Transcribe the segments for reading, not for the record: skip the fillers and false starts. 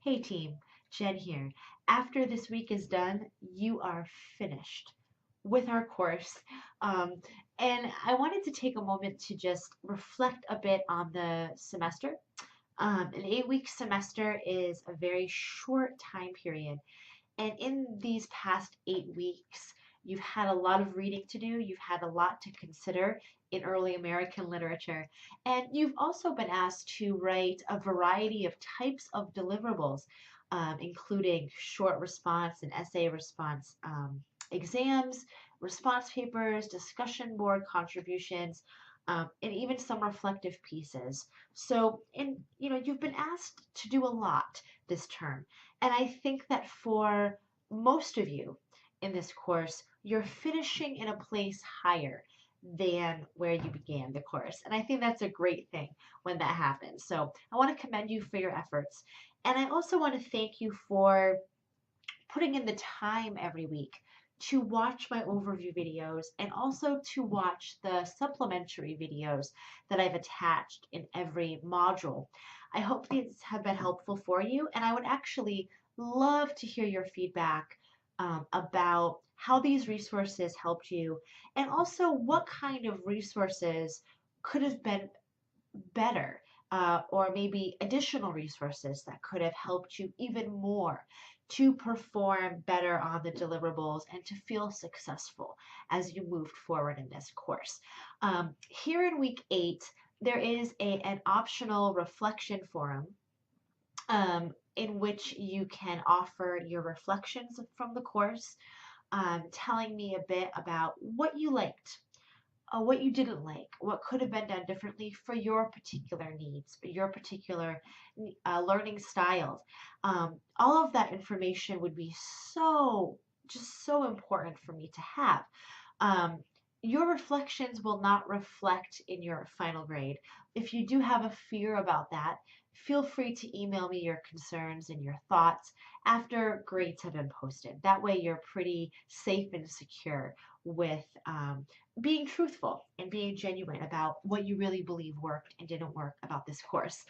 Hey team, Jen here. After this week is done, you are finished with our course. Um, and I wanted to take a moment to just reflect a bit on the semester. An 8-week semester is a very short time period. And in these past 8 weeks, you've had a lot of reading to do, you've had a lot to consider in early American literature, and you've also been asked to write a variety of types of deliverables, including short response and essay response exams, response papers, discussion board contributions. And even some reflective pieces. So, you've been asked to do a lot this term. And I think that for most of you in this course, you're finishing in a place higher than where you began the course. And I think that's a great thing when that happens. So I want to commend you for your efforts. And I also want to thank you for putting in the time every week to watch my overview videos and also to watch the supplementary videos that I've attached in every module. I hope these have been helpful for you, and I would actually love to hear your feedback about how these resources helped you and also what kind of resources could have been better, or maybe additional resources that could have helped you even more to perform better on the deliverables and to feel successful as you moved forward in this course. Here in week 8, there is an optional reflection forum in which you can offer your reflections from the course, telling me a bit about what you liked, what you didn't like, what could have been done differently for your particular needs, for your particular learning styles. All of that information would be just so important for me to have. Um, your reflections will not reflect in your final grade. If you do have a fear about that, feel free to email me your concerns and your thoughts after grades have been posted. That way you're pretty safe and secure with being truthful and being genuine about what you really believe worked and didn't work about this course.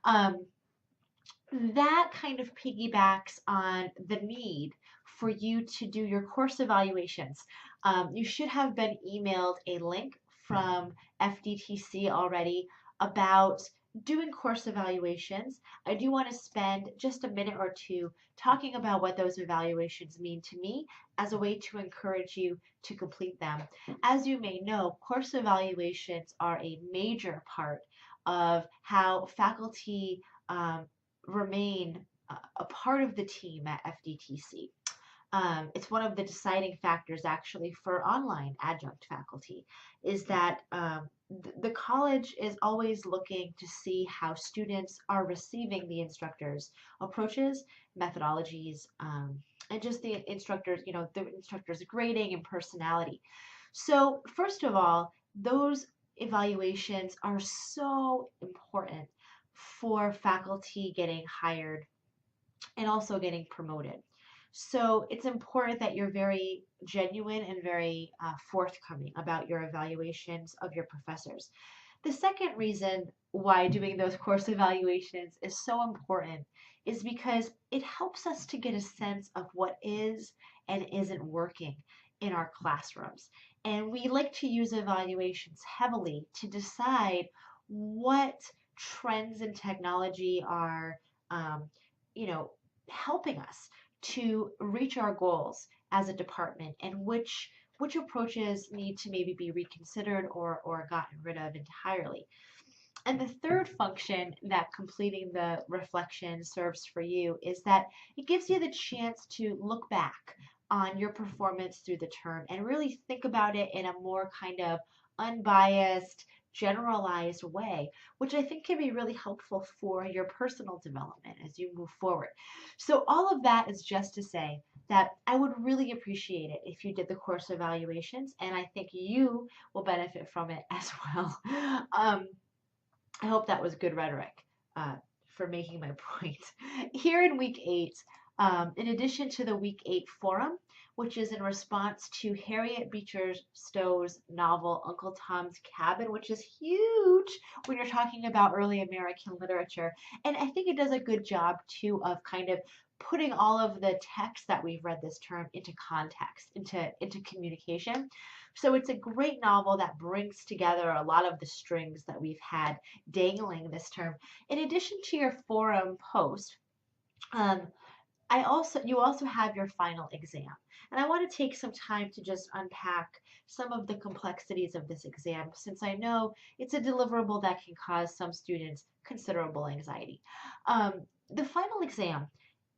Um, that kind of piggybacks on the need for you to do your course evaluations. You should have been emailed a link from FDTC already about doing course evaluations. I do want to spend just a minute or two talking about what those evaluations mean to me as a way to encourage you to complete them. As you may know, course evaluations are a major part of how faculty remain a part of the team at FDTC. It's one of the deciding factors actually for online adjunct faculty is that the college is always looking to see how students are receiving the instructors' approaches, methodologies, and just the instructors' grading and personality. So first of all, those evaluations are so important for faculty getting hired and also getting promoted. So it's important that you're very genuine and very forthcoming about your evaluations of your professors. The second reason why doing those course evaluations is so important is because it helps us to get a sense of what is and isn't working in our classrooms. And we like to use evaluations heavily to decide what trends in technology are, um, you know, helping us to reach our goals as a department and which approaches need to maybe be reconsidered or gotten rid of entirely. And the third function that completing the reflection serves for you is that it gives you the chance to look back on your performance through the term and really think about it in a more kind of unbiased, generalized way, which I think can be really helpful for your personal development as you move forward. So all of that is just to say that I would really appreciate it if you did the course evaluations, and I think you will benefit from it as well. I hope that was good rhetoric for making my point. Here in week 8, in addition to the week 8 forum, which is in response to Harriet Beecher Stowe's novel Uncle Tom's Cabin, which is huge when you're talking about early American literature. And I think it does a good job too of kind of putting all of the texts that we've read this term into context, into communication. So it's a great novel that brings together a lot of the strings that we've had dangling this term. In addition to your forum post, um, you also have your final exam. And I want to take some time to just unpack some of the complexities of this exam, since I know it's a deliverable that can cause some students considerable anxiety. The final exam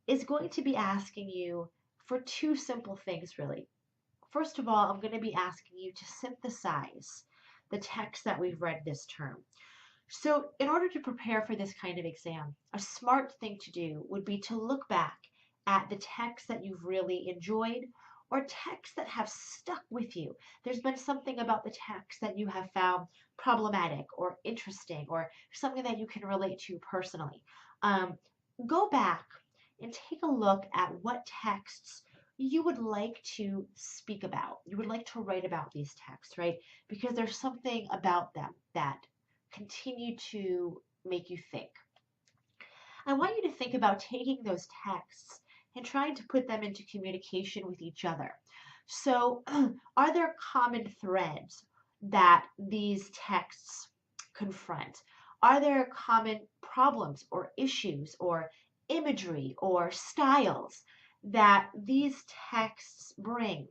is going to be asking you for two simple things, really. First of all, I'm going to be asking you to synthesize the text that we've read this term. So, in order to prepare for this kind of exam, a smart thing to do would be to look back at the texts that you've really enjoyed or texts that have stuck with you. There's been something about the text that you have found problematic or interesting or something that you can relate to personally. Um, Go back and take a look at what texts you would like to speak about. You would like to write about these texts, right? Because there's something about them that continue to make you think. I want you to think about taking those texts and trying to put them into communication with each other. So, are there common threads that these texts confront? Are there common problems or issues or imagery or styles that these texts bring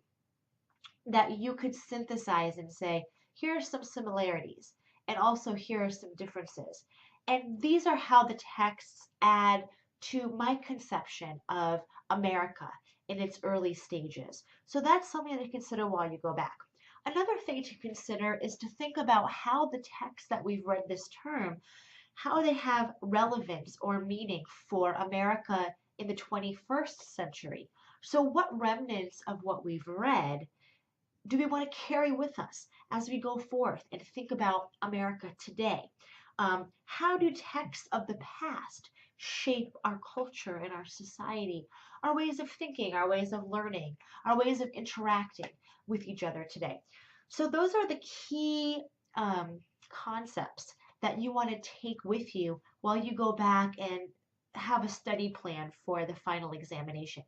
that you could synthesize and say, here are some similarities, and also here are some differences? And these are how the texts add to my conception of America in its early stages. So that's something to consider while you go back. Another thing to consider is to think about how the texts that we've read this term, how they have relevance or meaning for America in the 21st century. So what remnants of what we've read do we want to carry with us as we go forth and think about America today? How do texts of the past shape our culture and our society, our ways of thinking, our ways of learning, our ways of interacting with each other today? So those are the key concepts that you want to take with you while you go back and have a study plan for the final examination.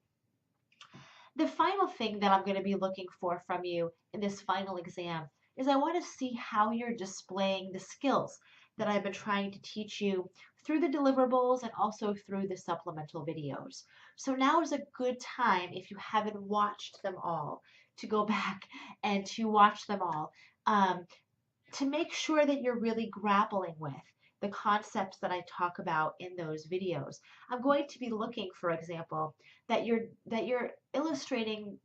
The final thing that I'm going to be looking for from you in this final exam is I want to see how you're displaying the skills that I've been trying to teach you through the deliverables and also through the supplemental videos. So now is a good time, if you haven't watched them all, to go back and to watch them all, to make sure that you're really grappling with the concepts that I talk about in those videos. I'm going to be looking, for example, that you're illustrating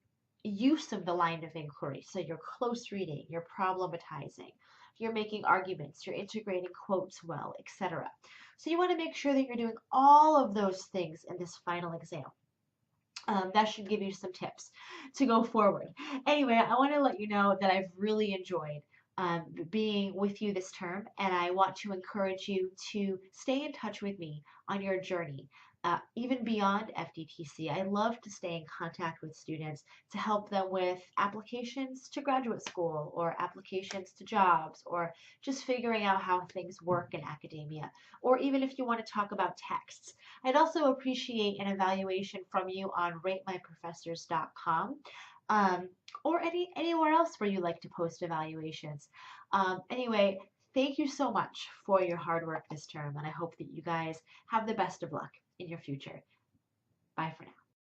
use of the line of inquiry. So you're close reading, you're problematizing, you're making arguments, you're integrating quotes well, etc. So you want to make sure that you're doing all of those things in this final exam. That should give you some tips to go forward. Anyway, I want to let you know that I've really enjoyed being with you this term, and I want to encourage you to stay in touch with me on your journey, even beyond FDTC. I love to stay in contact with students to help them with applications to graduate school or applications to jobs or just figuring out how things work in academia, or even if you want to talk about texts. I'd also appreciate an evaluation from you on ratemyprofessors.com. Or anywhere else where you like to post evaluations. Anyway, thank you so much for your hard work this term, and I hope that you guys have the best of luck in your future. Bye for now.